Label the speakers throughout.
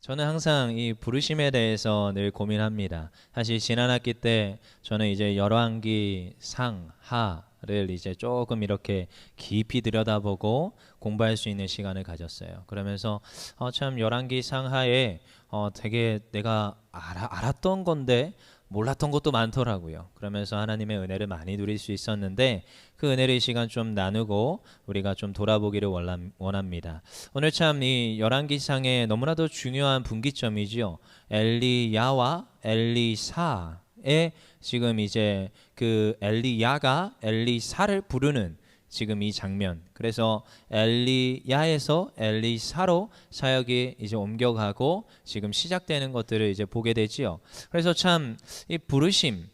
Speaker 1: 저는 항상 이 부르심에 대해서 늘 고민합니다. 사실 지난 학기 때 저는 이제 열왕기 상하를 이제 조금 이렇게 깊이 들여다보고 공부할 수 있는 시간을 가졌어요. 그러면서 참 열왕기 상하에 되게 내가 알았던 건데 몰랐던 것도 많더라고요. 그러면서 하나님의 은혜를 많이 누릴 수 있었는데 그 은혜를 이 시간 좀 나누고 우리가 좀 돌아보기를 원합니다. 오늘 참 이 열왕기상의 너무나도 중요한 분기점이지요. 엘리야와 엘리사의 지금 이제 그 엘리야가 엘리사를 부르는 지금 이 장면. 그래서 엘리야에서 엘리사로 사역이 이제 옮겨가고 지금 시작되는 것들을 이제 보게 되지요. 그래서 참 이 부르심,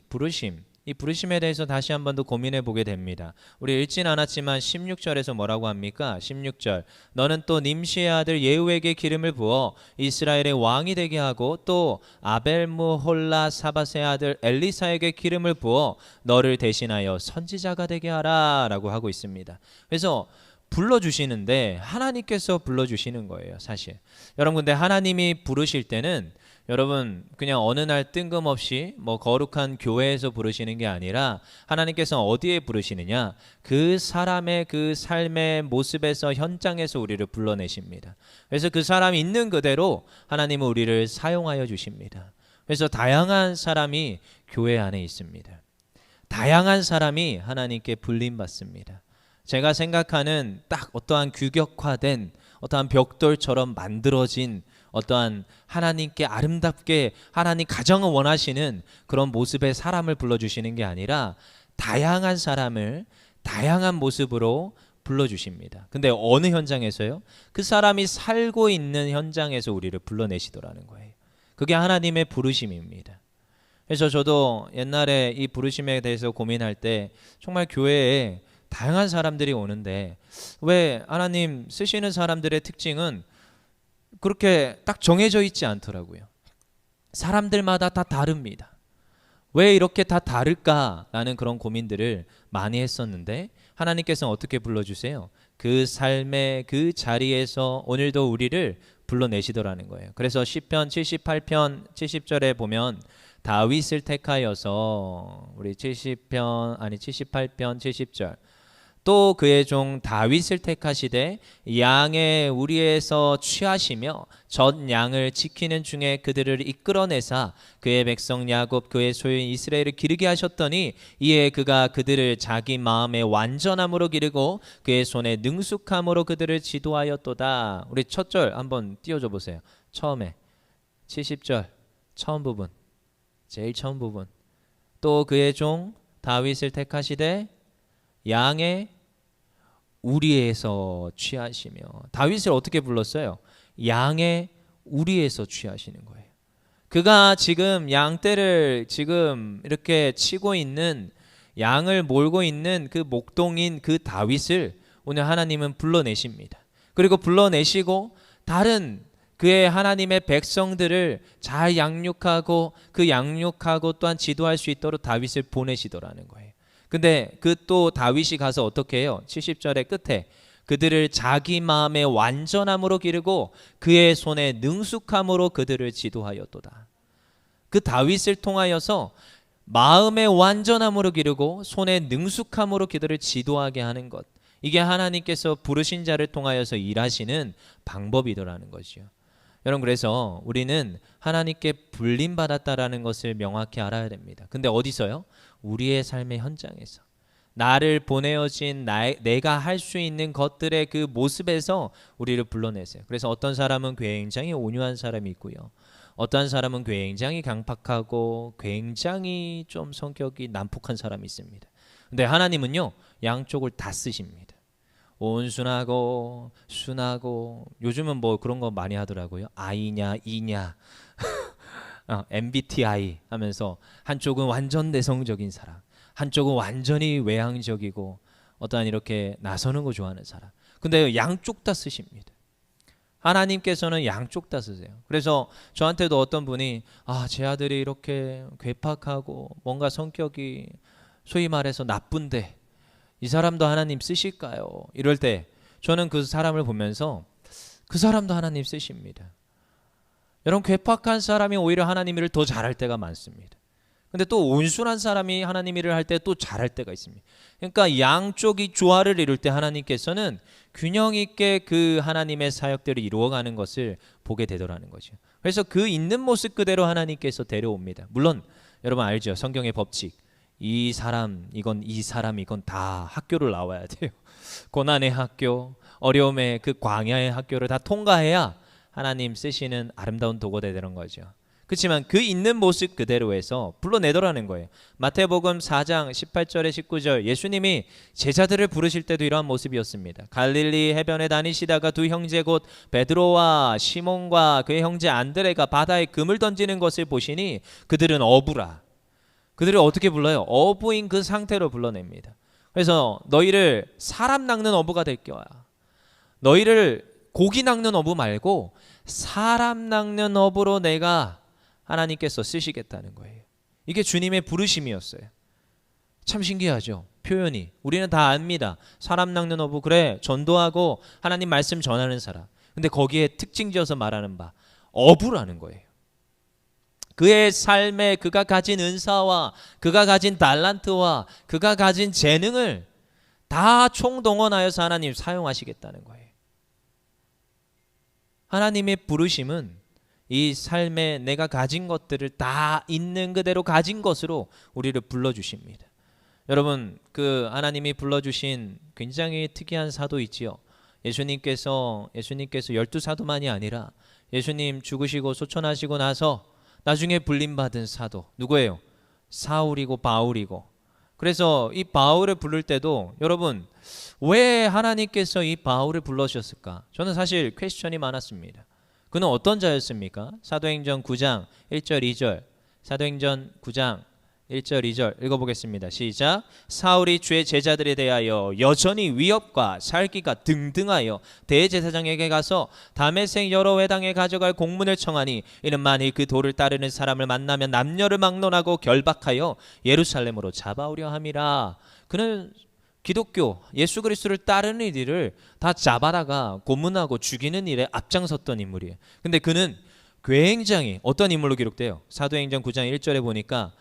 Speaker 1: 이 부르심에 대해서 다시 한 번 더 고민해 보게 됩니다. 우리 읽진 않았지만 16절에서 뭐라고 합니까? 16절. 너는 또 nim시의 아들 예후에게 기름을 부어 이스라엘의 왕이 되게 하고 또 아벨무홀라 사밧의 아들 엘리사에게 기름을 부어 너를 대신하여 선지자가 되게 하라라고 하고 있습니다. 그래서 불러주시는데 하나님께서 불러주시는 거예요, 사실. 여러분, 근데 하나님이 부르실 때는 여러분 그냥 어느 날 뜬금없이 뭐 거룩한 교회에서 부르시는 게 아니라 하나님께서 어디에 부르시느냐, 그 사람의 그 삶의 모습에서 현장에서 우리를 불러내십니다. 그래서 그 사람이 있는 그대로 하나님은 우리를 사용하여 주십니다. 그래서 다양한 사람이 교회 안에 있습니다. 다양한 사람이 하나님께 불림받습니다. 제가 생각하는 딱 어떠한 규격화된 어떠한 벽돌처럼 만들어진 어떠한 하나님께 아름답게 하나님 가정을 원하시는 그런 모습의 사람을 불러주시는 게 아니라 다양한 사람을 다양한 모습으로 불러주십니다. 근데 어느 현장에서요? 그 사람이 살고 있는 현장에서 우리를 불러내시더라는 거예요. 그게 하나님의 부르심입니다. 그래서 저도 옛날에 이 부르심에 대해서 고민할 때 정말 교회에 다양한 사람들이 오는데 왜 하나님 쓰시는 사람들의 특징은 그렇게 딱 정해져 있지 않더라고요. 사람들마다 다 다릅니다. 왜 이렇게 다 다를까라는 그런 고민들을 많이 했었는데 하나님께서는 어떻게 불러주세요? 그 삶의 그 자리에서 오늘도 우리를 불러내시더라는 거예요. 그래서 시편 78편 70절에 보면 다윗을 택하여서 우리 78편 70절 또 그의 종 다윗을 택하시되 양의 우리에서 취하시며 젖 양을 지키는 중에 그들을 이끌어내사 그의 백성 야곱 그의 소유인 이스라엘을 기르게 하셨더니 이에 그가 그들을 자기 마음의 완전함으로 기르고 그의 손에 능숙함으로 그들을 지도하였도다. 우리 첫 절 한번 띄워줘 보세요. 처음에 70절 처음 부분, 제일 처음 부분. 또 그의 종 다윗을 택하시되 양의 우리에서 취하시며, 다윗을 어떻게 불렀어요? 양의 우리에서 취하시는 거예요. 그가 지금 양떼를 지금 이렇게 치고 있는, 양을 몰고 있는 그 목동인 그 다윗을 오늘 하나님은 불러내십니다. 그리고 불러내시고 다른 그의 하나님의 백성들을 잘 양육하고 그 양육하고 또한 지도할 수 있도록 다윗을 보내시더라는 거예요. 근데 그 또 다윗이 가서 어떻게 해요? 70절의 끝에 그들을 자기 마음의 완전함으로 기르고 그의 손에 능숙함으로 그들을 지도하였도다. 그 다윗을 통하여서 마음의 완전함으로 기르고 손의 능숙함으로 그들을 지도하게 하는 것, 이게 하나님께서 부르신 자를 통하여서 일하시는 방법이더라는 거죠. 여러분, 그래서 우리는 하나님께 불림받았다라는 것을 명확히 알아야 됩니다. 근데 어디서요? 우리의 삶의 현장에서 나를 보내어진 내가 할 수 있는 것들의 그 모습에서 우리를 불러내세요. 그래서 어떤 사람은 굉장히 온유한 사람이 있고요, 어떤 사람은 굉장히 강팍하고 굉장히 좀 성격이 난폭한 사람이 있습니다. 근데 하나님은요 양쪽을 다 쓰십니다. 온순하고 순하고, 요즘은 뭐 그런 거 많이 하더라고요. I냐 E냐 MBTI 하면서 한쪽은 완전 내성적인 사람, 한쪽은 완전히 외향적이고 어떠한 이렇게 나서는 거 좋아하는 사람. 근데 양쪽 다 쓰십니다. 하나님께서는 양쪽 다 쓰세요. 그래서 저한테도 어떤 분이 제 아들이 이렇게 괴팍하고 뭔가 성격이 소위 말해서 나쁜데 이 사람도 하나님 쓰실까요? 이럴 때 저는 그 사람을 보면서 그 사람도 하나님 쓰십니다. 여러분, 괴팍한 사람이 오히려 하나님 일을 더 잘할 때가 많습니다. 근데 또 온순한 사람이 하나님 일을 할 때 또 잘할 때가 있습니다. 그러니까 양쪽이 조화를 이룰 때 하나님께서는 균형 있게 그 하나님의 사역들을 이루어가는 것을 보게 되더라는 거죠. 그래서 그 있는 모습 그대로 하나님께서 데려옵니다. 물론 여러분 알죠? 성경의 법칙. 이 사람 이건 다 학교를 나와야 돼요. 고난의 학교, 어려움의 그 광야의 학교를 다 통과해야 하나님 쓰시는 아름다운 도구가 되는 거죠. 그렇지만 그 있는 모습 그대로에서 불러내더라는 거예요. 마태복음 4장 18절에 19절, 예수님이 제자들을 부르실 때도 이러한 모습이었습니다. 갈릴리 해변에 다니시다가 두 형제 곧 베드로와 시몬과 그의 형제 안드레가 바다에 금을 던지는 것을 보시니 그들은 어부라. 그들을 어떻게 불러요? 어부인 그 상태로 불러냅니다. 그래서 너희를 사람 낚는 어부가 될 거야. 너희를 고기 낚는 어부 말고 사람 낚는 어부로 내가 하나님께서 쓰시겠다는 거예요. 이게 주님의 부르심이었어요. 참 신기하죠? 표현이. 우리는 다 압니다. 사람 낚는 어부, 그래, 전도하고 하나님 말씀 전하는 사람. 근데 거기에 특징 지어서 말하는 바 어부라는 거예요. 그의 삶에 그가 가진 은사와 그가 가진 달란트와 그가 가진 재능을 다 총동원하여서 하나님 사용하시겠다는 거예요. 하나님의 부르심은 이 삶에 내가 가진 것들을 다 있는 그대로 가진 것으로 우리를 불러주십니다. 여러분, 그 하나님이 불러주신 굉장히 특이한 사도 있지요. 예수님께서 12사도만이 아니라 예수님 죽으시고 소천하시고 나서 나중에 불림받은 사도 누구예요? 사울이고 바울이고. 그래서 이 바울을 부를 때도 여러분, 왜 하나님께서 이 바울을 불러주셨을까? 저는 사실 퀘스천이 많았습니다. 그는 어떤 자였습니까? 사도행전 9장 1절 2절, 사도행전 9장 1절 2절 읽어보겠습니다. 시작. 사울이 주의 제자들에 대하여 여전히 위협과 살기가 등등하여 대제사장에게 가서 다메섹 여러 회당에 가져갈 공문을 청하니 이는 만일 그 도를 따르는 사람을 만나면 남녀를 막론하고 결박하여 예루살렘으로 잡아오려 함이라. 그는 기독교 예수 그리스도를 따르는 이들을 다 잡아다가 고문하고 죽이는 일에 앞장섰던 인물이에요. 근데 그는 굉장히 어떤 인물로 기록돼요? 사도행전 9장 1절에 보니까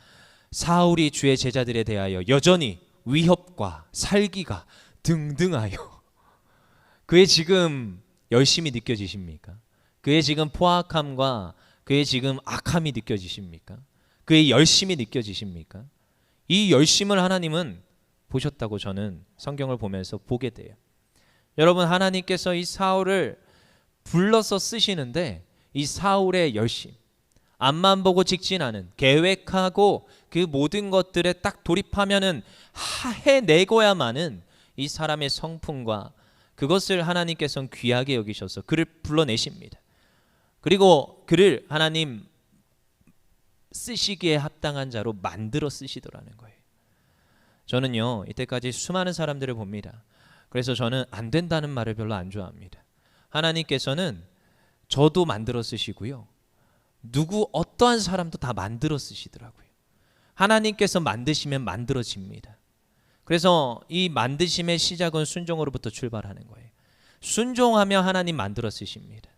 Speaker 1: 사울이 주의 제자들에 대하여 여전히 위협과 살기가 등등하여. 그의 지금 열심이 느껴지십니까? 그의 지금 포악함과 그의 지금 악함이 느껴지십니까? 그의 열심이 느껴지십니까? 이 열심을 하나님은 보셨다고 저는 성경을 보면서 보게 돼요. 여러분, 하나님께서 이 사울을 불러서 쓰시는데 이 사울의 열심, 앞만 보고 직진하는, 계획하고 그 모든 것들에 딱 돌입하면은 해내고야만은 이 사람의 성품과 그것을 하나님께서는 귀하게 여기셔서 그를 불러내십니다. 그리고 그를 하나님 쓰시기에 합당한 자로 만들어 쓰시더라는 거예요. 저는요, 이때까지 수많은 사람들을 봅니다. 그래서 저는 안 된다는 말을 별로 안 좋아합니다. 하나님께서는 저도 만들어 쓰시고요, 어떠한 사람도 다 만들어 쓰시더라고요. 하나님께서 만드시면 만들어집니다. 그래서 이 만드심의 시작은 순종으로부터 출발하는 거예요. 순종하며 하나님 만들어 쓰십니다.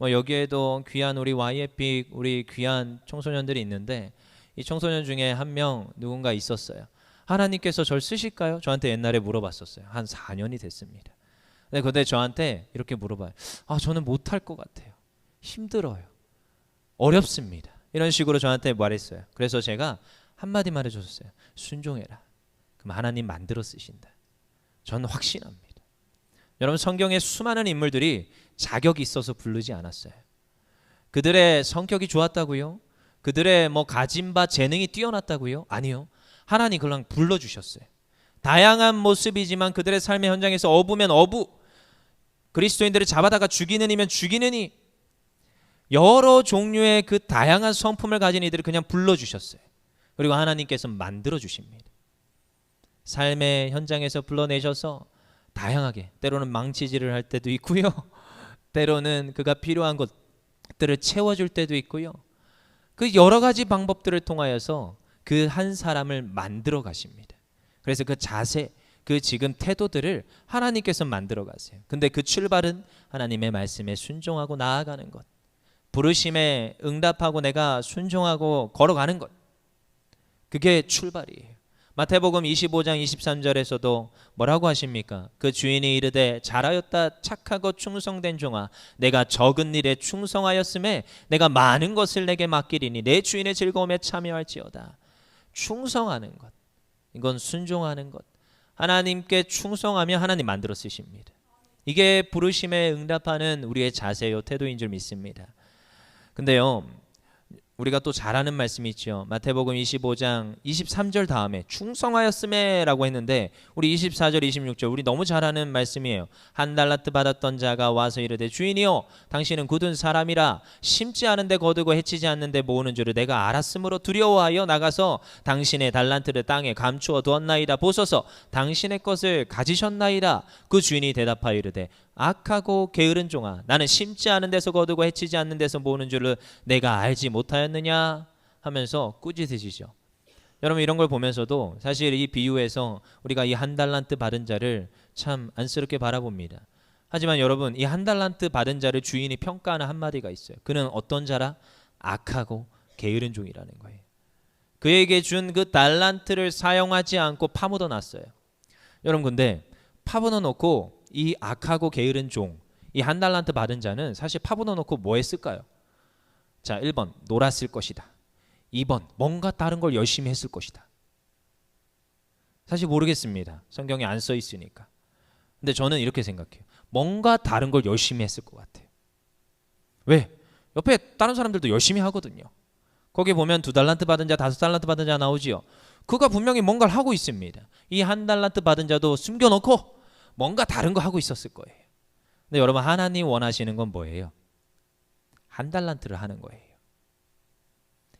Speaker 1: 여기에도 귀한 우리 YFP 우리 귀한 청소년들이 있는데 이 청소년 중에 한 명 누군가 있었어요. 하나님께서 저를 쓰실까요? 저한테 옛날에 물어봤었어요. 한 4년이 됐습니다. 근데 저한테 이렇게 물어봐요. 저는 못할 것 같아요. 힘들어요. 어렵습니다. 이런 식으로 저한테 말했어요. 그래서 제가 한마디 말해줬어요. 순종해라. 그럼 하나님 만들어 쓰신다. 저는 확신합니다. 여러분, 성경에 수많은 인물들이 자격이 있어서 부르지 않았어요. 그들의 성격이 좋았다고요? 그들의 가진 바 재능이 뛰어났다고요? 아니요. 하나님 그냥 불러주셨어요. 다양한 모습이지만 그들의 삶의 현장에서 어부면 어부, 그리스도인들을 잡아다가 죽이는 이면 죽이는 이, 여러 종류의 그 다양한 성품을 가진 이들을 그냥 불러주셨어요. 그리고 하나님께서 만들어주십니다. 삶의 현장에서 불러내셔서 다양하게, 때로는 망치질을 할 때도 있고요, 때로는 그가 필요한 것들을 채워줄 때도 있고요, 그 여러 가지 방법들을 통하여서 그 한 사람을 만들어 가십니다. 그래서 그 자세, 그 지금 태도들을 하나님께서 만들어 가세요. 근데 그 출발은 하나님의 말씀에 순종하고 나아가는 것. 부르심에 응답하고 내가 순종하고 걸어가는 것, 그게 출발이에요. 마태복음 25장 23절에서도 뭐라고 하십니까? 그 주인이 이르되 잘하였다 착하고 충성된 종아, 내가 적은 일에 충성하였음에 내가 많은 것을 내게 맡기리니 내 주인의 즐거움에 참여할지어다. 충성하는 것, 이건 순종하는 것. 하나님께 충성하며 하나님 만들어 쓰십니다. 이게 부르심에 응답하는 우리의 자세요, 태도인 줄 믿습니다. 근데요, 우리가 또 잘 아는 말씀이 있죠. 마태복음 25장 23절 다음에 충성하였음에 라고 했는데 우리 24절 26절 우리 너무 잘 아는 말씀이에요. 한 달란트 받았던 자가 와서 이르되 주인이여 당신은 굳은 사람이라 심지 않은데 거두고 해치지 않는데 모으는 줄을 내가 알았으므로 두려워하여 나가서 당신의 달란트를 땅에 감추어 두었나이다. 보소서 당신의 것을 가지셨나이다. 그 주인이 대답하여 이르되 악하고 게으른 종아, 나는 심지 않은 데서 거두고 해치지 않는 데서 모으는 줄을 내가 알지 못하였느냐 하면서 꾸짖으시죠. 여러분, 이런 걸 보면서도 사실 이 비유에서 우리가 이 한 달란트 받은 자를 참 안쓰럽게 바라봅니다. 하지만 여러분, 이 한 달란트 받은 자를 주인이 평가하는 한마디가 있어요. 그는 어떤 자라? 악하고 게으른 종이라는 거예요. 그에게 준 그 달란트를 사용하지 않고 파묻어 놨어요. 여러분, 근데 파묻어 놓고 이 악하고 게으른 종, 이 한 달란트 받은 자는 사실 파묻어 놓고 뭐 했을까요? 자, 1번 놀았을 것이다. 2번 뭔가 다른 걸 열심히 했을 것이다. 사실 모르겠습니다. 성경에 안 써 있으니까. 근데 저는 이렇게 생각해요. 뭔가 다른 걸 열심히 했을 것 같아요. 왜? 옆에 다른 사람들도 열심히 하거든요. 거기 보면 2달란트 받은 자, 5달란트 받은 자 나오지요. 그가 분명히 뭔가를 하고 있습니다. 이 한 달란트 받은 자도 숨겨놓고 뭔가 다른 거 하고 있었을 거예요. 근데 여러분, 하나님 원하시는 건 뭐예요? 한 달란트를 하는 거예요.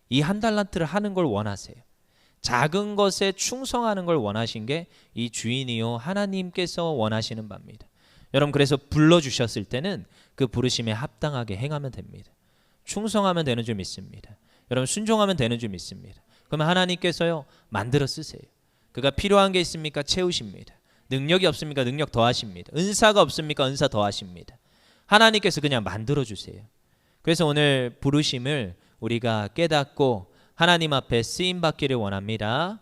Speaker 1: 이 한 달란트를 하는 걸 원하세요. 작은 것에 충성하는 걸 원하신 게 이 주인이요 하나님께서 원하시는 바입니다. 여러분, 그래서 불러주셨을 때는 그 부르심에 합당하게 행하면 됩니다. 충성하면 되는 줄 믿습니다. 여러분, 순종하면 되는 줄 믿습니다. 그러면 하나님께서요 만들어 쓰세요. 그가 필요한 게 있습니까? 채우십니다. 능력이 없습니까? 능력 더하십니다. 은사가 없습니까? 은사 더하십니다. 하나님께서 그냥 만들어 주세요. 그래서 오늘 부르심을 우리가 깨닫고 하나님 앞에 쓰임 받기를 원합니다.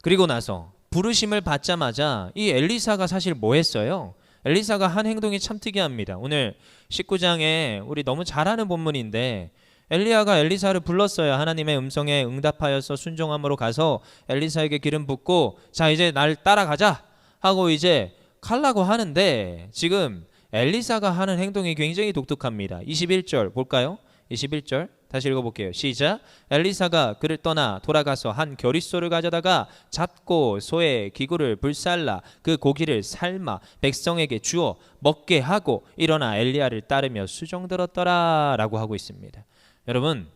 Speaker 1: 그리고 나서 부르심을 받자마자 이 엘리사가 사실 뭐 했어요? 엘리사가 한 행동이 참 특이합니다. 오늘 19장에 우리 너무 잘 아는 본문인데 엘리야가 엘리사를 불렀어요. 하나님의 음성에 응답하여서 순종함으로 가서 엘리사에게 기름 붓고 자 이제 날 따라가자 하고 이제 가려고 하는데 지금 엘리사가 하는 행동이 굉장히 독특합니다. 21절 볼까요? 21절 다시 읽어볼게요. 시작. 엘리사가 그를 떠나 돌아가서 한 겨릿소를 가져다가 잡고 소의 기구를 불살라 그 고기를 삶아 백성에게 주어 먹게 하고 일어나 엘리야를 따르며 수종들었더라 라고 하고 있습니다. 여러분,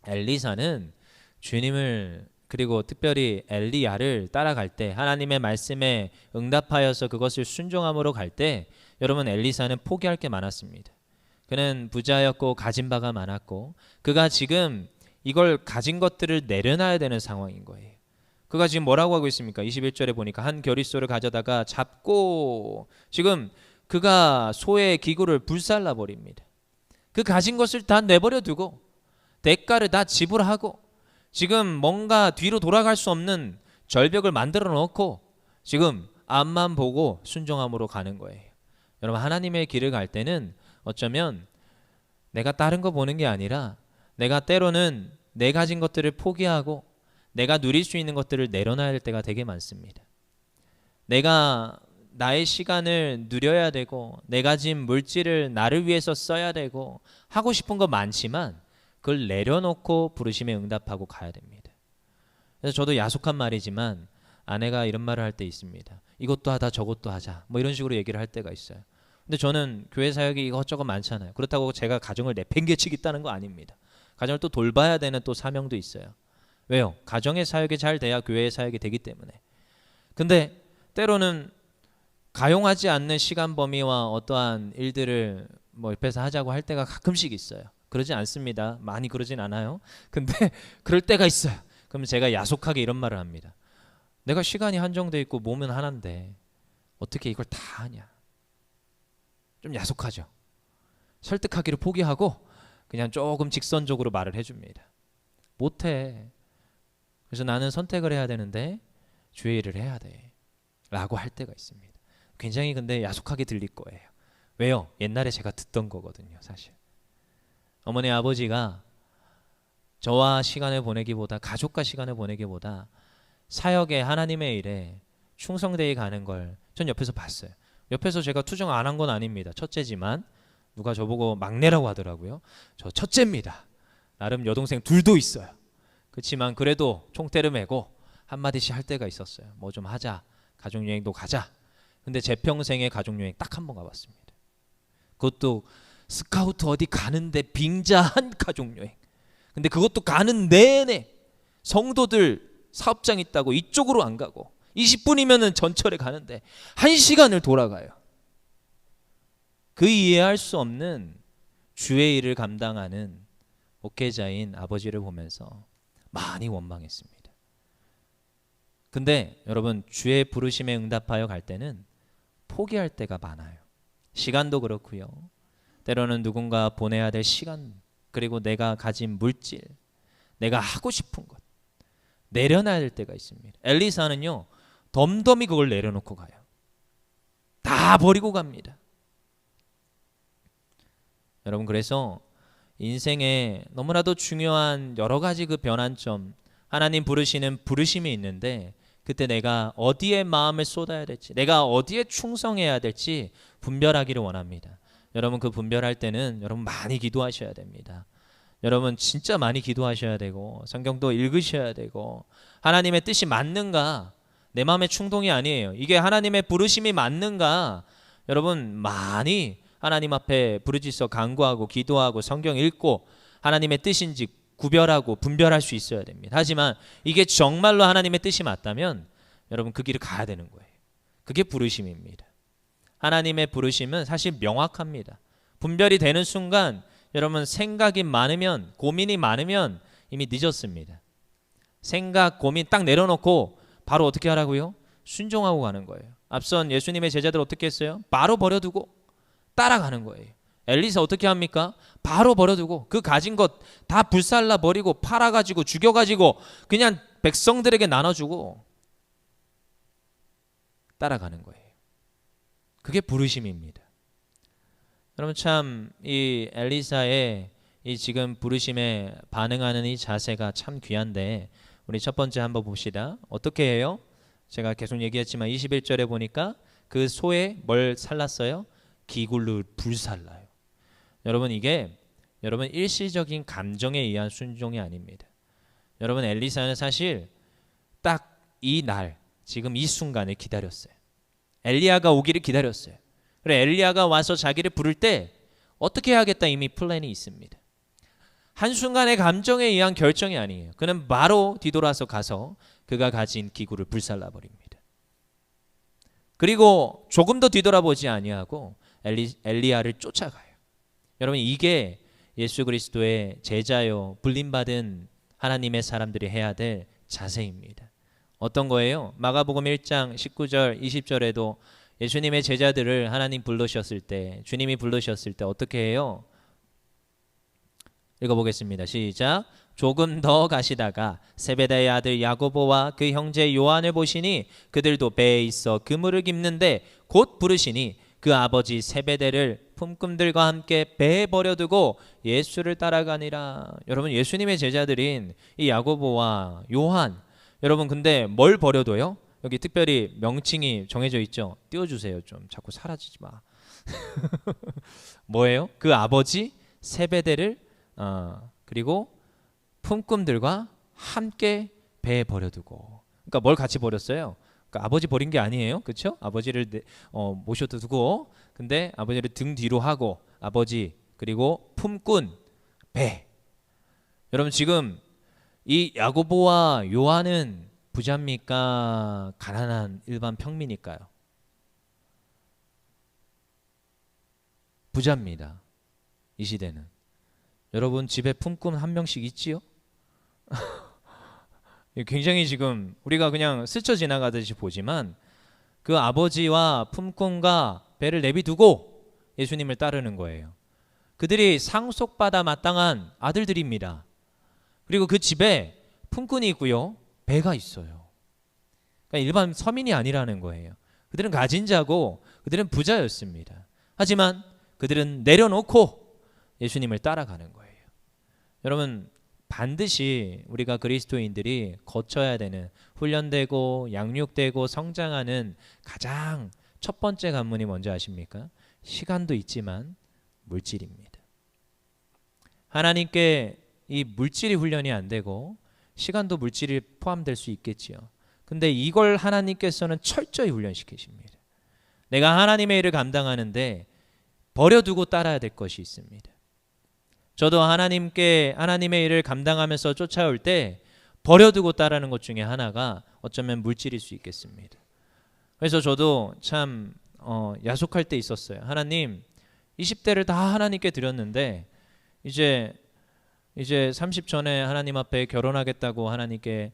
Speaker 1: 엘리사는 주님을 그리고 특별히 엘리야를 따라갈 때 하나님의 말씀에 응답하여서 그것을 순종함으로 갈 때 여러분, 엘리사는 포기할 게 많았습니다. 그는 부자였고 가진 바가 많았고 그가 지금 이걸 가진 것들을 내려놔야 되는 상황인 거예요. 그가 지금 뭐라고 하고 있습니까? 21절에 보니까 한 겨릿소를 가져다가 잡고 지금 그가 소의 기구를 불살라 버립니다. 그 가진 것을 다 내버려 두고 대가를 다 지불하고 지금 뭔가 뒤로 돌아갈 수 없는 절벽을 만들어 놓고 지금 앞만 보고 순종함으로 가는 거예요. 여러분, 하나님의 길을 갈 때는 어쩌면 내가 다른 거 보는 게 아니라 내가 때로는 내 가진 것들을 포기하고 내가 누릴 수 있는 것들을 내려놔야 될 때가 되게 많습니다. 내가 나의 시간을 누려야 되고 내 가진 물질을 나를 위해서 써야 되고 하고 싶은 거 많지만 그걸 내려놓고 부르심에 응답하고 가야 됩니다. 그래서 저도 야속한 말이지만 아내가 이런 말을 할 때 있습니다. 이것도 하다 저것도 하자 뭐 이런 식으로 얘기를 할 때가 있어요. 근데 저는 교회 사역이 이것저것 많잖아요. 그렇다고 제가 가정을 내팽개치겠다는 거 아닙니다. 가정을 또 돌봐야 되는 또 사명도 있어요. 왜요? 가정의 사역이 잘 돼야 교회의 사역이 되기 때문에. 근데 때로는 가용하지 않는 시간 범위와 어떠한 일들을 뭐 옆에서 하자고 할 때가 가끔씩 있어요. 그러지 않습니다. 많이 그러진 않아요. 근데 그럴 때가 있어요. 그럼 제가 야속하게 이런 말을 합니다. 내가 시간이 한정돼 있고 몸은 하나인데 어떻게 이걸 다 하냐. 좀 야속하죠. 설득하기를 포기하고 그냥 조금 직선적으로 말을 해줍니다. 못해. 그래서 나는 선택을 해야 되는데 주의 일을 해야 돼 라고 할 때가 있습니다. 굉장히 근데 야속하게 들릴 거예요. 왜요? 옛날에 제가 듣던 거거든요. 사실 어머니 아버지가 저와 시간을 보내기보다, 가족과 시간을 보내기보다 사역에, 하나님의 일에 충성되이 가는 걸 전 옆에서 봤어요. 옆에서 제가 투정 안 한 건 아닙니다. 첫째지만 누가 저보고 막내라고 하더라고요. 저 첫째입니다. 나름 여동생 둘도 있어요. 그렇지만 그래도 총대를 메고 한마디씩 할 때가 있었어요. 뭐 좀 하자, 가족여행도 가자. 근데 제 평생에 가족여행 딱 한 번 가봤습니다. 그것도 스카우트 어디 가는데 빙자한 가족여행. 근데 그것도 가는 내내 성도들 사업장 있다고 이쪽으로 안 가고 20분이면은 전철에 가는데 1시간을 돌아가요. 그 이해할 수 없는 주의 일을 감당하는 목회자인 아버지를 보면서 많이 원망했습니다. 근데 여러분, 주의 부르심에 응답하여 갈 때는 포기할 때가 많아요. 시간도 그렇고요. 때로는 누군가 보내야 될 시간, 그리고 내가 가진 물질, 내가 하고 싶은 것 내려놔야 될 때가 있습니다. 엘리사는요, 덤덤히 그걸 내려놓고 가요. 다 버리고 갑니다. 여러분, 그래서 인생에 너무나도 중요한 여러 가지 그 변환점, 하나님 부르시는 부르심이 있는데 그때 내가 어디에 마음을 쏟아야 될지, 내가 어디에 충성해야 될지 분별하기를 원합니다. 여러분, 그 분별할 때는 여러분 많이 기도하셔야 됩니다. 여러분 진짜 많이 기도하셔야 되고 성경도 읽으셔야 되고, 하나님의 뜻이 맞는가, 내 마음의 충동이 아니에요. 이게 하나님의 부르심이 맞는가, 여러분 많이 하나님 앞에 부르짖어 간구하고 기도하고 성경 읽고 하나님의 뜻인지 구별하고 분별할 수 있어야 됩니다. 하지만 이게 정말로 하나님의 뜻이 맞다면 여러분 그 길을 가야 되는 거예요. 그게 부르심입니다. 하나님의 부르심은 사실 명확합니다. 분별이 되는 순간 여러분 생각이 많으면, 고민이 많으면 이미 늦었습니다. 생각, 고민 딱 내려놓고 바로 어떻게 하라고요? 순종하고 가는 거예요. 앞선 예수님의 제자들 어떻게 했어요? 바로 버려두고 따라가는 거예요. 엘리사 어떻게 합니까? 바로 버려두고 그 가진 것 다 불살라 버리고 팔아가지고 죽여가지고 그냥 백성들에게 나눠주고 따라가는 거예요. 그게 부르심입니다. 여러분 참 이 엘리사의 이 지금 부르심에 반응하는 이 자세가 참 귀한데, 우리 첫 번째 한번 봅시다. 어떻게 해요? 제가 계속 얘기했지만 21절에 보니까 그 소에 뭘 살랐어요? 기굴로 불살라요. 여러분 이게 여러분 일시적인 감정에 의한 순종이 아닙니다. 여러분 엘리사는 사실 딱 이 날, 지금 이 순간을 기다렸어요. 엘리야가 오기를 기다렸어요. 그래, 엘리야가 와서 자기를 부를 때 어떻게 해야겠다 이미 플랜이 있습니다. 한순간의 감정에 의한 결정이 아니에요. 그는 바로 뒤돌아서 가서 그가 가진 기구를 불살라버립니다. 그리고 조금 더 뒤돌아보지 아니하고 엘리야를 쫓아가요. 여러분 이게 예수 그리스도의 제자요 불림받은 하나님의 사람들이 해야 될 자세입니다. 어떤 거예요? 마가복음 1장 19절 20절에도 예수님의 제자들을 하나님 부르셨을 때, 주님이 부르셨을 때 어떻게 해요? 읽어보겠습니다. 시작. 조금 더 가시다가 세베다의 아들 야고보와 그 형제 요한을 보시니 그들도 배에 있어 그물을 깁는데 곧 부르시니 그 아버지 세베대를 품꾼들과 함께 배에 버려두고 예수를 따라가니라. 여러분 예수님의 제자들인 이 야고보와 요한, 여러분 근데 뭘 버려둬요? 여기 특별히 명칭이 정해져 있죠. 띄워주세요. 좀 자꾸 사라지지 마. 뭐예요? 그 아버지 세베대를 그리고 품꾼들과 함께 배에 버려두고. 그러니까 뭘 같이 버렸어요? 그러니까 아버지 버린 게 아니에요, 그렇죠? 아버지를 모셔다 두고, 근데 아버지를 등 뒤로 하고 아버지 그리고 품꾼 배. 여러분 지금 이 야고보와 요한은 부자입니까? 가난한 일반 평민일까요? 부자입니다. 이 시대는. 여러분 집에 품꾼 한 명씩 있지요? 굉장히 지금 우리가 그냥 스쳐 지나가듯이 보지만 그 아버지와 품꾼과 배를 내비두고 예수님을 따르는 거예요. 그들이 상속받아 마땅한 아들들입니다. 그리고 그 집에 품꾼이 있고요, 배가 있어요. 그러니까 일반 서민이 아니라는 거예요. 그들은 가진 자고 그들은 부자였습니다. 하지만 그들은 내려놓고 예수님을 따라가는 거예요. 여러분, 반드시 우리가 그리스도인들이 거쳐야 되는, 훈련되고 양육되고 성장하는 가장 첫 번째 관문이 뭔지 아십니까? 시간도 있지만 물질입니다. 하나님께 이 물질이 훈련이 안 되고 시간도 물질이 포함될 수 있겠지요. 근데 이걸 하나님께서는 철저히 훈련시키십니다. 내가 하나님의 일을 감당하는데 버려두고 따라야 될 것이 있습니다. 저도 하나님의 일을 감당하면서 쫓아올 때 버려두고 따르는 것 중에 하나가 어쩌면 물질일 수 있겠습니다. 그래서 저도 참 야속할 때 있었어요. 하나님, 20대를 다 하나님께 드렸는데 이제 30 전에 하나님 앞에 결혼하겠다고 하나님께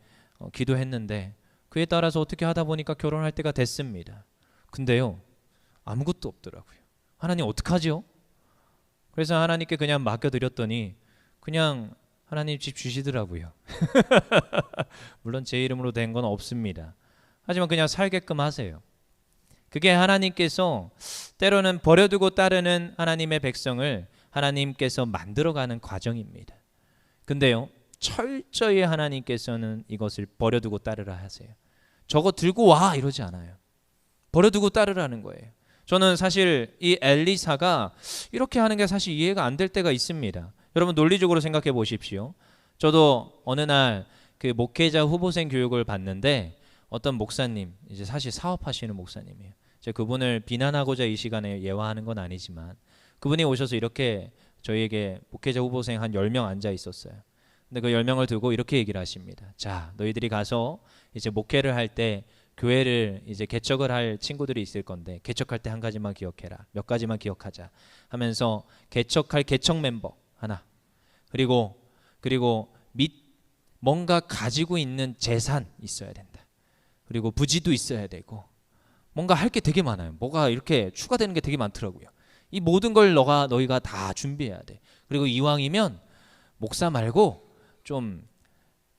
Speaker 1: 기도했는데 그에 따라서 어떻게 하다 보니까 결혼할 때가 됐습니다. 근데요, 아무것도 없더라고요. 하나님 어떡하지요? 그래서 하나님께 그냥 맡겨드렸더니 그냥 하나님 집 주시더라고요. 물론 제 이름으로 된 건 없습니다. 하지만 그냥 살게끔 하세요. 그게 하나님께서 때로는 버려두고 따르는 하나님의 백성을 하나님께서 만들어가는 과정입니다. 근데요, 철저히 하나님께서는 이것을 버려두고 따르라 하세요. 저거 들고 와 이러지 않아요. 버려두고 따르라는 거예요. 저는 사실 이 엘리사가 이렇게 하는 게 사실 이해가 안 될 때가 있습니다. 여러분, 논리적으로 생각해 보십시오. 저도 어느 날 그 목회자 후보생 교육을 받는데 어떤 목사님, 이제 사실 사업하시는 목사님이에요. 제가 그분을 비난하고자 이 시간에 예화하는 건 아니지만 그분이 오셔서 이렇게 저희에게 목회자 후보생 한 10명 앉아 있었어요. 근데 그 10명을 두고 이렇게 얘기를 하십니다. 자, 너희들이 가서 이제 목회를 할 때 교회를 이제 개척을 할 친구들이 있을 건데 개척할 때 한 가지만 기억해라. 몇 가지만 기억하자 하면서 개척할 개척 멤버 하나, 그리고 뭔가 가지고 있는 재산 있어야 된다. 그리고 부지도 있어야 되고 뭔가 할 게 되게 많아요. 뭐가 이렇게 추가되는 게 되게 많더라고요. 이 모든 걸 너희가 다 준비해야 돼. 그리고 이왕이면 목사 말고 좀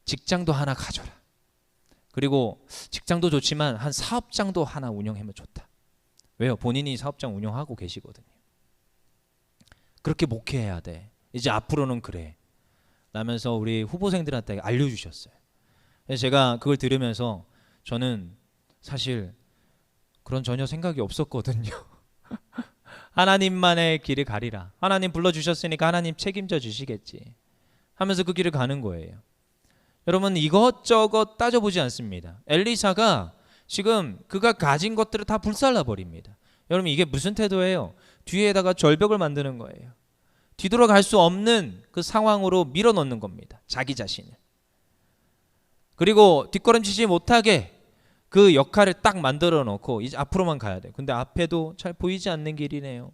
Speaker 1: 직장도 하나 가져라. 그리고 직장도 좋지만 한 사업장도 하나 운영하면 좋다. 왜요? 본인이 사업장 운영하고 계시거든요. 그렇게 목회해야 돼. 이제 앞으로는 그래. 라면서 우리 후보생들한테 알려주셨어요. 그래서 제가 그걸 들으면서 저는 사실 그런 전혀 생각이 없었거든요. 하나님만의 길을 가리라. 하나님 불러주셨으니까 하나님 책임져 주시겠지 하면서 그 길을 가는 거예요. 여러분, 이것저것 따져보지 않습니다. 엘리사가 지금 그가 가진 것들을 다 불살라버립니다. 여러분, 이게 무슨 태도예요? 뒤에다가 절벽을 만드는 거예요. 뒤돌아갈 수 없는 그 상황으로 밀어넣는 겁니다. 자기 자신을. 그리고 뒷걸음치지 못하게 그 역할을 딱 만들어 놓고 이제 앞으로만 가야 돼요. 근데 앞에도 잘 보이지 않는 길이네요.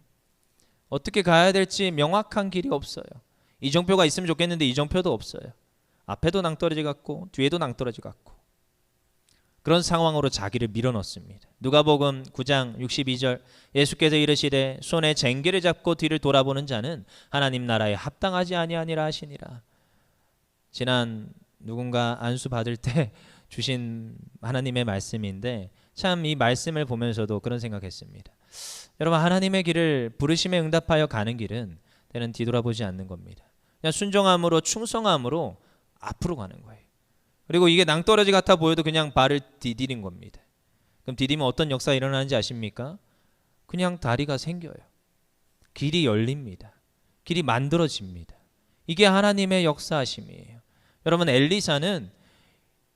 Speaker 1: 어떻게 가야 될지 명확한 길이 없어요. 이정표가 있으면 좋겠는데 이정표도 없어요. 앞에도 낭떠러지 같고 뒤에도 낭떠러지 같고 그런 상황으로 자기를 밀어넣습니다. 누가복음 9장 62절 예수께서 이르시되 손에 쟁기를 잡고 뒤를 돌아보는 자는 하나님 나라에 합당하지 아니하니라 하시니라. 지난 누군가 안수 받을 때 주신 하나님의 말씀인데 참 이 말씀을 보면서도 그런 생각했습니다. 여러분, 하나님의 길을 부르심에 응답하여 가는 길은 때는 뒤돌아보지 않는 겁니다. 그냥 순종함으로 충성함으로 앞으로 가는 거예요. 그리고 이게 낭떠러지 같아 보여도 그냥 발을 디디는 겁니다. 그럼 디디면 어떤 역사가 일어나는지 아십니까? 그냥 다리가 생겨요. 길이 열립니다. 길이 만들어집니다. 이게 하나님의 역사하심이에요. 여러분, 엘리사는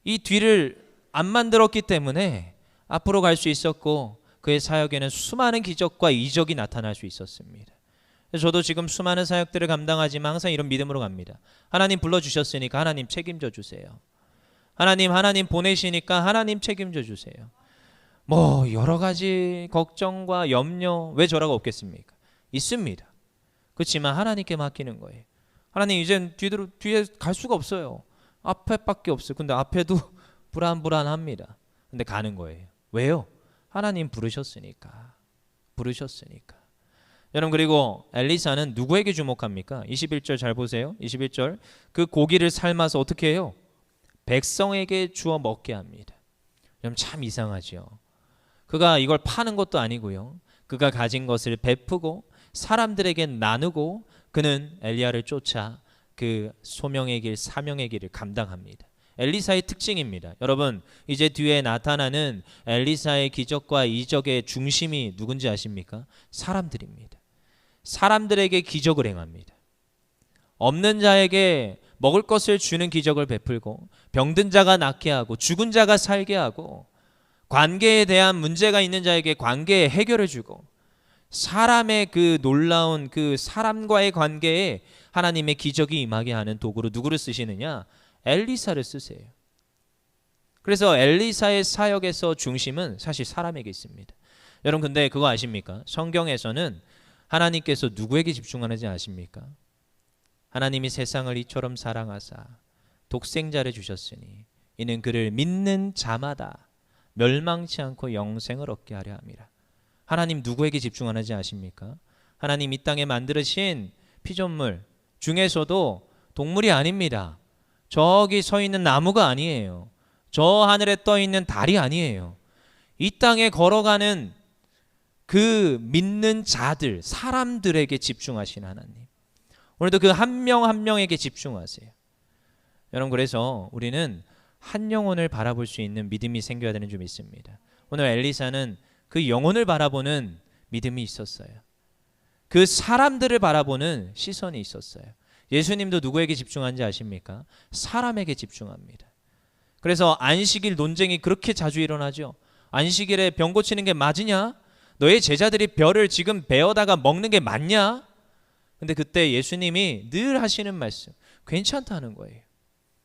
Speaker 1: 이 뒤를 안 만들었기 때문에 앞으로 갈 수 있었고 그의 사역에는 수많은 기적과 이적이 나타날 수 있었습니다. 저도 지금 수많은 사역들을 감당하지만 항상 이런 믿음으로 갑니다. 하나님 불러주셨으니까 하나님 책임져 주세요. 하나님 보내시니까 하나님 책임져 주세요. 뭐 여러 가지 걱정과 염려, 왜 저라고 없겠습니까? 있습니다. 그렇지만 하나님께 맡기는 거예요. 하나님, 이젠 뒤에 갈 수가 없어요. 앞에밖에 없어요. 근데 앞에도 불안합니다. 근데 가는 거예요. 왜요? 하나님 부르셨으니까. 여러분 그리고 엘리사는 누구에게 주목합니까? 21절 잘 보세요. 21절 그 고기를 삶아서 어떻게 해요? 백성에게 주어 먹게 합니다. 여러분 참 이상하죠. 그가 이걸 파는 것도 아니고요. 그가 가진 것을 베푸고 사람들에게 나누고 그는 엘리야를 쫓아 그 소명의 길, 사명의 길을 감당합니다. 엘리사의 특징입니다. 여러분 이제 뒤에 나타나는 엘리사의 기적과 이적의 중심이 누군지 아십니까? 사람들입니다. 사람들에게 기적을 행합니다. 없는 자에게 먹을 것을 주는 기적을 베풀고 병든 자가 낫게 하고 죽은 자가 살게 하고 관계에 대한 문제가 있는 자에게 관계의 해결을 주고 사람의 그 놀라운 그 사람과의 관계에 하나님의 기적이 임하게 하는 도구로 누구를 쓰시느냐? 엘리사를 쓰세요. 그래서 엘리사의 사역에서 중심은 사실 사람에게 있습니다. 여러분 근데 그거 아십니까? 성경에서는 하나님께서 누구에게 집중하는지 아십니까? 하나님이 세상을 이처럼 사랑하사 독생자를 주셨으니 이는 그를 믿는 자마다 멸망치 않고 영생을 얻게 하려 함이라. 하나님 누구에게 집중하는지 아십니까? 하나님 이 땅에 만드신 피조물 중에서도 동물이 아닙니다. 저기 서 있는 나무가 아니에요. 저 하늘에 떠 있는 달이 아니에요. 이 땅에 걸어가는 그 믿는 자들, 사람들에게 집중하신 하나님. 오늘도 그 한 명 한 명에게 집중하세요. 여러분 그래서 우리는 한 영혼을 바라볼 수 있는 믿음이 생겨야 되는 줄 믿습니다. 오늘 엘리사는 그 영혼을 바라보는 믿음이 있었어요. 그 사람들을 바라보는 시선이 있었어요. 예수님도 누구에게 집중한지 아십니까? 사람에게 집중합니다. 그래서 안식일 논쟁이 그렇게 자주 일어나죠. 안식일에 병 고치는 게 맞으냐? 너의 제자들이 벼를 지금 베어다가 먹는 게 맞냐? 근데 그때 예수님이 늘 하시는 말씀, 괜찮다는 거예요.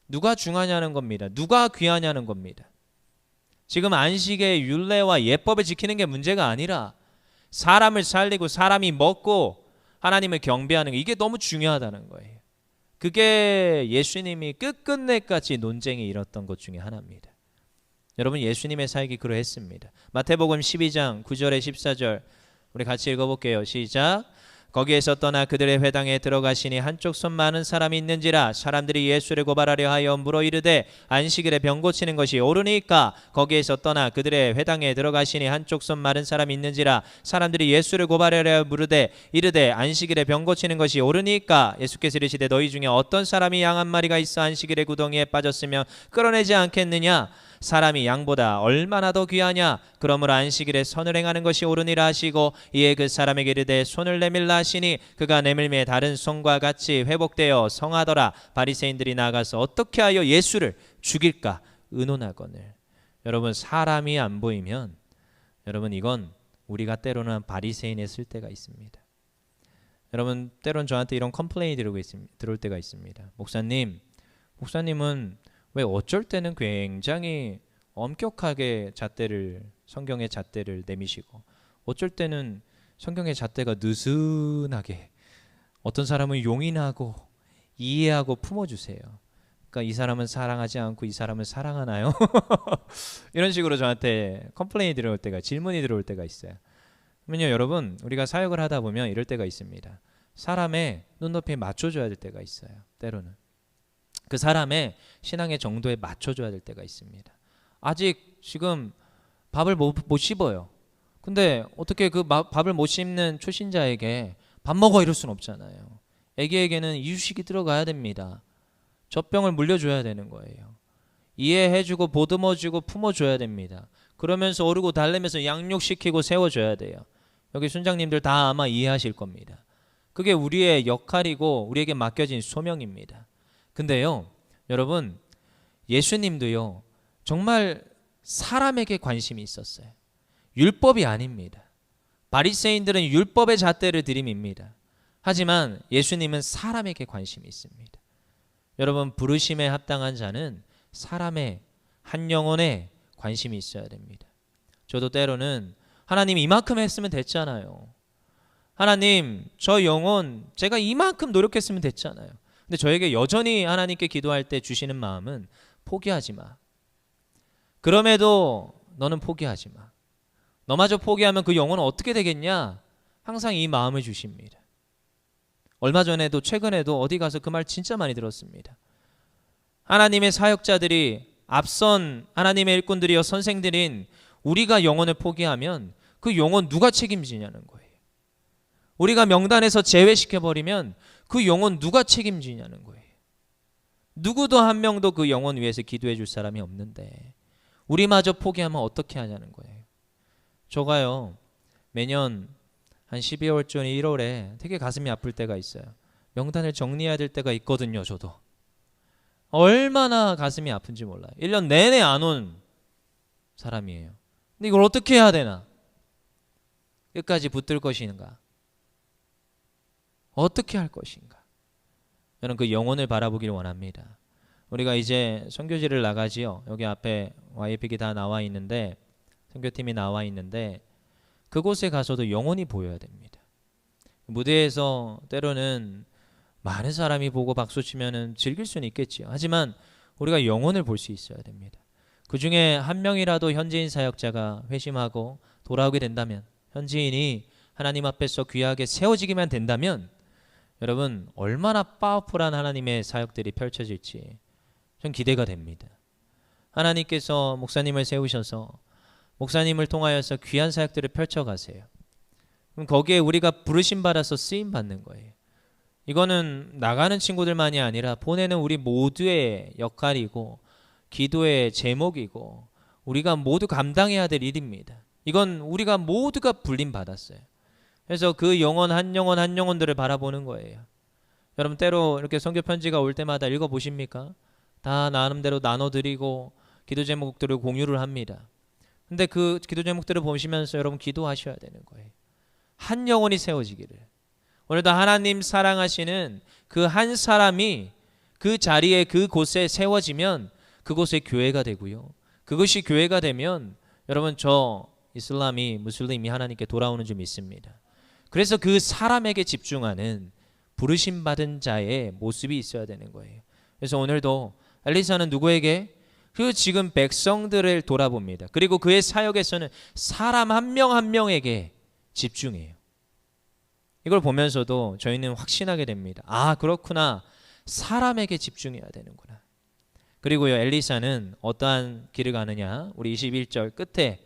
Speaker 1: 누가 중하냐는 겁니다. 누가 귀하냐는 겁니다. 지금 안식의 율례와 예법을 지키는 게 문제가 아니라 사람을 살리고 사람이 먹고 하나님을 경배하는 게 이게 너무 중요하다는 거예요. 그게 예수님이 끝끝내까지 논쟁이 일었던 것 중에 하나입니다. 여러분 예수님의 사역이 그러했습니다. 마태복음 12장 9절에 14절 우리 같이 읽어볼게요. 시작. 거기에서 떠나 그들의 회당에 들어가시니 한쪽 손 많은 사람이 있는지라 사람들이 예수를 고발하려 하여 물어 이르되 안식일에 병 고치는 것이 옳으니까? 거기에서 떠나 그들의 회당에 들어가시니 한쪽 손 마른 사람이 있는지라 사람들이 예수를 고발하려 물으되 이르되 안식일에 병 고치는 것이 옳으니까? 예수께서 이르시되 너희 중에 어떤 사람이 양 한 마리가 있어 안식일에 구덩이에 빠졌으며 끌어내지 않겠느냐? 사람이 양보다 얼마나 더 귀하냐? 그러므로 안식일에 선을 행하는 것이 옳으니라 하시고 이에 그 사람에게 이르되 손을 내밀라 하시니 그가 내밀매 다른 손과 같이 회복되어 성하더라. 바리새인들이 나가서 어떻게 하여 예수를 죽일까 의논하거늘. 여러분 사람이 안 보이면 여러분 이건 우리가 때로는 바리새인에 쓸 때가 있습니다. 여러분 때론 저한테 이런 컴플레인이 들어올 때가 있습니다. 목사님은 왜 어쩔 때는 굉장히 엄격하게 성경의 잣대를 내미시고 어쩔 때는 성경의 잣대가 느슨하게 어떤 사람은 용인하고 이해하고 품어주세요. 그러니까 이 사람은 사랑하지 않고 이 사람은 사랑하나요? 이런 식으로 저한테 컴플레인이 들어올 때가 질문이 들어올 때가 있어요. 그러면요 여러분 우리가 사역을 하다 보면 이럴 때가 있습니다. 사람의 눈높이에 맞춰줘야 될 때가 있어요. 때로는 그 사람의 신앙의 정도에 맞춰줘야 될 때가 있습니다. 아직 지금 밥을 못 씹어요. 근데 어떻게 그 밥을 못 씹는 초신자에게 밥 먹어 이럴 수는 없잖아요. 애기에게는 이유식이 들어가야 됩니다. 젖병을 물려줘야 되는 거예요. 이해해주고 보듬어주고 품어줘야 됩니다. 그러면서 오르고 달래면서 양육시키고 세워줘야 돼요. 여기 순장님들 다 아마 이해하실 겁니다. 그게 우리의 역할이고 우리에게 맡겨진 소명입니다. 근데요 여러분 예수님도요 정말 사람에게 관심이 있었어요. 율법이 아닙니다. 바리새인들은 율법의 잣대를 들이밉니다. 하지만 예수님은 사람에게 관심이 있습니다. 여러분 부르심에 합당한 자는 사람의 한 영혼에 관심이 있어야 됩니다. 저도 때로는 하나님 이만큼 했으면 됐잖아요. 하나님 저 영혼 제가 이만큼 노력했으면 됐잖아요. 근데 저에게 여전히 하나님께 기도할 때 주시는 마음은 포기하지 마. 그럼에도 너는 포기하지 마. 너마저 포기하면 그 영혼은 어떻게 되겠냐? 항상 이 마음을 주십니다. 얼마 전에도 최근에도 어디 가서 그 말 진짜 많이 들었습니다. 하나님의 사역자들이 앞선 하나님의 일꾼들이여 선생들인 우리가 영혼을 포기하면 그 영혼 누가 책임지냐는 거예요. 우리가 명단에서 제외시켜버리면 그 영혼 누가 책임지냐는 거예요. 누구도 한 명도 그 영혼 위해서 기도해 줄 사람이 없는데 우리마저 포기하면 어떻게 하냐는 거예요. 저가요 매년 한 12월쯤 1월에 되게 가슴이 아플 때가 있어요. 명단을 정리해야 될 때가 있거든요. 저도 얼마나 가슴이 아픈지 몰라요. 1년 내내 안 온 사람이에요. 근데 이걸 어떻게 해야 되나? 끝까지 붙들 것인가? 어떻게 할 것인가? 저는 그 영혼을 바라보기를 원합니다. 우리가 이제 선교지를 나가지요. 여기 앞에 YP기 다 나와 있는데 선교팀이 나와 있는데 그곳에 가서도 영혼이 보여야 됩니다. 무대에서 때로는 많은 사람이 보고 박수치면 즐길 수는 있겠지요. 하지만 우리가 영혼을 볼 수 있어야 됩니다. 그 중에 한 명이라도 현지인 사역자가 회심하고 돌아오게 된다면, 현지인이 하나님 앞에서 귀하게 세워지기만 된다면 여러분 얼마나 파워풀한 하나님의 사역들이 펼쳐질지 전 기대가 됩니다. 하나님께서 목사님을 세우셔서 목사님을 통하여서 귀한 사역들을 펼쳐가세요. 그럼 거기에 우리가 부르심 받아서 쓰임 받는 거예요. 이거는 나가는 친구들만이 아니라 보내는 우리 모두의 역할이고 기도의 제목이고 우리가 모두 감당해야 될 일입니다. 이건 우리가 모두가 불림 받았어요. 그래서 그 영혼 한 영혼 한 영혼들을 바라보는 거예요. 여러분 때로 이렇게 선교 편지가 올 때마다 읽어보십니까? 다 나름대로 나눠드리고 기도 제목들을 공유를 합니다. 근데 그 기도 제목들을 보시면서 여러분 기도하셔야 되는 거예요. 한 영혼이 세워지기를. 오늘도 하나님 사랑하시는 그 한 사람이 그 자리에 그곳에 세워지면 그곳에 교회가 되고요. 그것이 교회가 되면 여러분 저 무슬림이 하나님께 돌아오는 줄 믿습니다. 그래서 그 사람에게 집중하는 부르심 받은 자의 모습이 있어야 되는 거예요. 그래서 오늘도 엘리사는 누구에게? 그 지금 백성들을 돌아봅니다. 그리고 그의 사역에서는 사람 한 명 한 명에게 집중해요. 이걸 보면서도 저희는 확신하게 됩니다. 아 그렇구나. 사람에게 집중해야 되는구나. 그리고요 엘리사는 어떠한 길을 가느냐. 우리 21절 끝에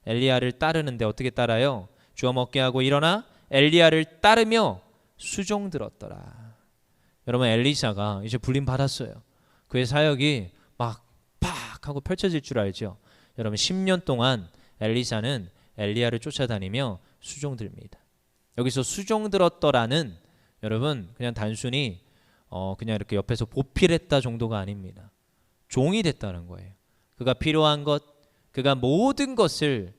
Speaker 1: 엘리야를 따르는데 어떻게 따라요? 주워 먹게 하고 일어나 엘리야를 따르며 수종 들었더라. 여러분 엘리사가 이제 불림 받았어요. 그의 사역이 막 팍 하고 펼쳐질 줄 알죠. 여러분 10년 동안 엘리사는 엘리야를 쫓아다니며 수종 듭니다. 여기서 수종 들었더라는 여러분 그냥 단순히 그냥 이렇게 옆에서 보필했다 정도가 아닙니다. 종이 됐다는 거예요. 그가 필요한 것, 그가 모든 것을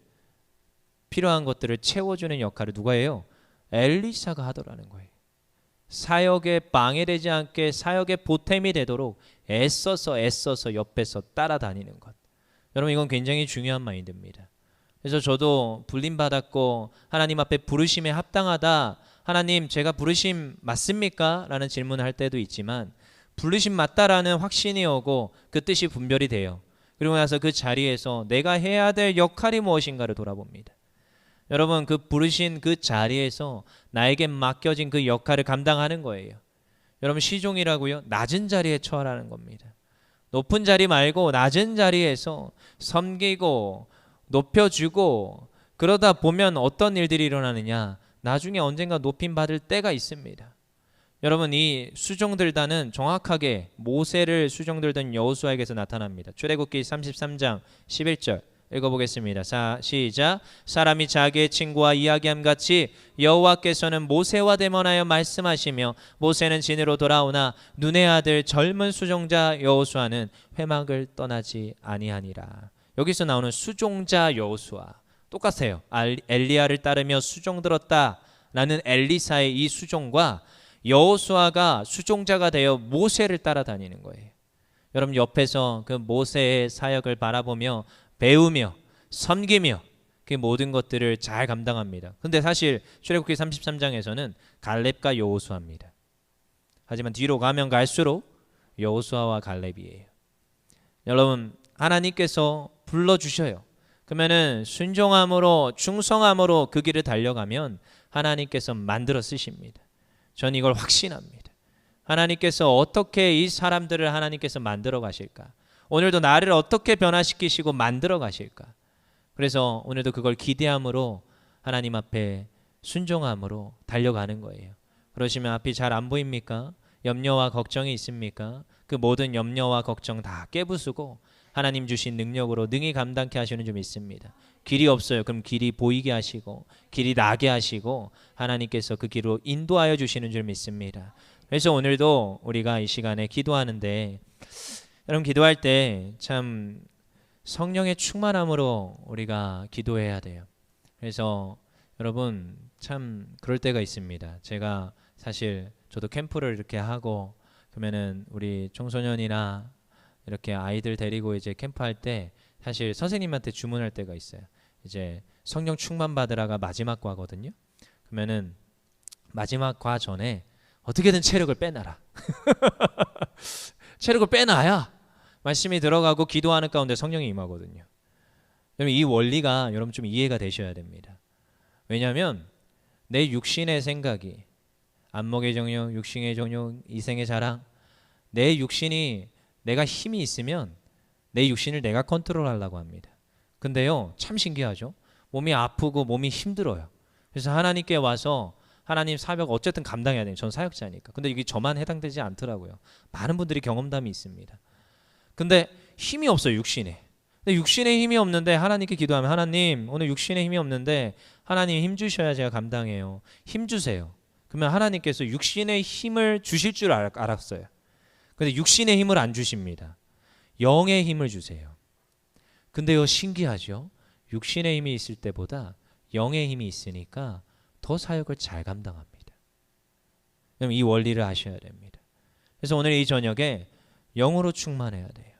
Speaker 1: 필요한 것들을 채워주는 역할을 누가 해요? 엘리사가 하더라는 거예요. 사역에 방해되지 않게 사역의 보탬이 되도록 애써서 옆에서 따라다니는 것. 여러분 이건 굉장히 중요한 마인드입니다. 그래서 저도 불림받았고 하나님 앞에 부르심에 합당하다. 하나님 제가 부르심 맞습니까? 라는 질문을 할 때도 있지만 부르심 맞다라는 확신이 오고 그 뜻이 분별이 돼요. 그리고 나서 그 자리에서 내가 해야 될 역할이 무엇인가를 돌아봅니다. 여러분 그 부르신 그 자리에서 나에게 맡겨진 그 역할을 감당하는 거예요. 여러분 시종이라고요? 낮은 자리에 처하라는 겁니다. 높은 자리 말고 낮은 자리에서 섬기고 높여주고 그러다 보면 어떤 일들이 일어나느냐. 나중에 언젠가 높임 받을 때가 있습니다. 여러분 이 수종들다는 정확하게 모세를 수종들던 여호수아에게서 나타납니다. 출애굽기 33장 11절 읽어보겠습니다. 시작. 사람이 자기의 친구와 이야기함 같이 여호와께서는 모세와 대면하여 말씀하시며 모세는 진으로 돌아오나 눈의 아들 젊은 수종자 여호수아는 회막을 떠나지 아니하니라. 여기서 나오는 수종자 여호수아 똑같아요. 엘리야를 따르며 수종 들었다라는 엘리사의 이 수종과 여호수아가 수종자가 되어 모세를 따라다니는 거예요. 여러분 옆에서 그 모세의 사역을 바라보며 배우며 섬기며 그 모든 것들을 잘 감당합니다. 근데 사실 출애굽기 33장에서는 갈렙과 여호수아입니다. 하지만 뒤로 가면 갈수록 여호수아와 갈렙이에요. 여러분 하나님께서 불러주셔요. 그러면은 순종함으로 충성함으로 그 길을 달려가면 하나님께서 만들어 쓰십니다. 전 이걸 확신합니다. 하나님께서 어떻게 이 사람들을 하나님께서 만들어 가실까? 오늘도 나를 어떻게 변화시키시고 만들어 가실까? 그래서 오늘도 그걸 기대함으로 하나님 앞에 순종함으로 달려가는 거예요. 그러시면 앞이 잘 안 보입니까? 염려와 걱정이 있습니까? 그 모든 염려와 걱정 다 깨부수고 하나님 주신 능력으로 능히 감당케 하시는 줄 믿습니다. 길이 없어요. 그럼 길이 보이게 하시고 길이 나게 하시고 하나님께서 그 길로 인도하여 주시는 줄 믿습니다. 그래서 오늘도 우리가 이 시간에 기도하는데 여러분 기도할 때 참 성령의 충만함으로 우리가 기도해야 돼요. 그래서 여러분 참 그럴 때가 있습니다. 제가 사실 저도 캠프를 이렇게 하고 그러면은 우리 청소년이나 이렇게 아이들 데리고 이제 캠프할 때 사실 선생님한테 주문할 때가 있어요. 이제 성령 충만 받으라가 마지막 과거든요. 그러면은 마지막 과 전에 어떻게든 체력을 빼놔라. 체력을 빼놔야 말씀이 들어가고 기도하는 가운데 성령이 임하거든요. 여러분 이 원리가 여러분 좀 이해가 되셔야 됩니다. 왜냐하면 내 육신의 생각이 안목의 정욕, 육신의 정욕, 이생의 자랑 내 육신이 내가 힘이 있으면 내 육신을 내가 컨트롤하려고 합니다. 근데요 참 신기하죠. 몸이 아프고 몸이 힘들어요. 그래서 하나님께 와서 하나님 사역 어쨌든 감당해야 돼요. 전 사역자니까. 근데 이게 저만 해당되지 않더라고요. 많은 분들이 경험담이 있습니다. 근데 힘이 없어요 육신에. 근데 육신에 힘이 없는데 하나님께 기도하면 하나님 오늘 육신에 힘이 없는데 하나님 힘 주셔야 제가 감당해요. 힘 주세요. 그러면 하나님께서 육신의 힘을 주실 줄 알았어요. 근데 육신의 힘을 안 주십니다. 영의 힘을 주세요. 근데요 신기하죠. 육신의 힘이 있을 때보다 영의 힘이 있으니까 더 사역을 잘 감당합니다. 이 원리를 아셔야 됩니다. 그래서 오늘 이 저녁에 영으로 충만해야 돼요.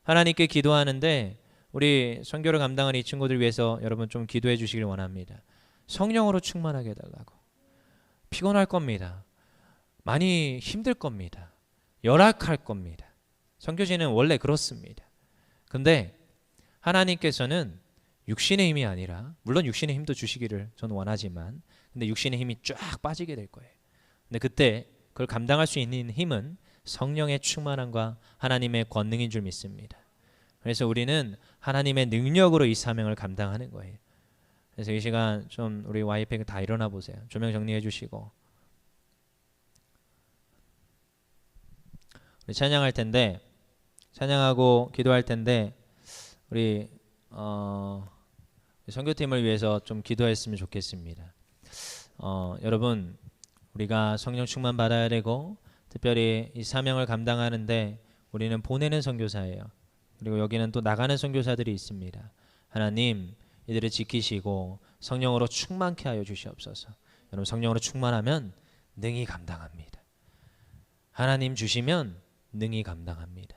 Speaker 1: 하나님께 기도하는데 우리 선교를 감당하는 이 친구들 위해서 여러분 좀 기도해 주시길 원합니다. 성령으로 충만하게 해달라고. 피곤할 겁니다. 많이 힘들 겁니다. 열악할 겁니다. 선교지는 원래 그렇습니다. 근데 하나님께서는 육신의 힘이 아니라 물론 육신의 힘도 주시기를 저는 원하지만 근데 육신의 힘이 쫙 빠지게 될 거예요. 근데 그때 그걸 감당할 수 있는 힘은 성령의 충만함과 하나님의 권능인 줄 믿습니다. 그래서 우리는 하나님의 능력으로 이 사명을 감당하는 거예요. 그래서 이 시간 좀 우리 YPG 다 일어나 보세요. 조명 정리해 주시고 우리 찬양할 텐데 찬양하고 기도할 텐데 우리 선교팀을 위해서 좀 기도했으면 좋겠습니다. 여러분 우리가 성령 충만 받아야 되고 특별히 이 사명을 감당하는데 우리는 보내는 선교사예요. 그리고 여기는 또 나가는 선교사들이 있습니다. 하나님 이들을 지키시고 성령으로 충만케 하여 주시옵소서. 여러분 성령으로 충만하면 능히 감당합니다. 하나님 주시면 능히 감당합니다.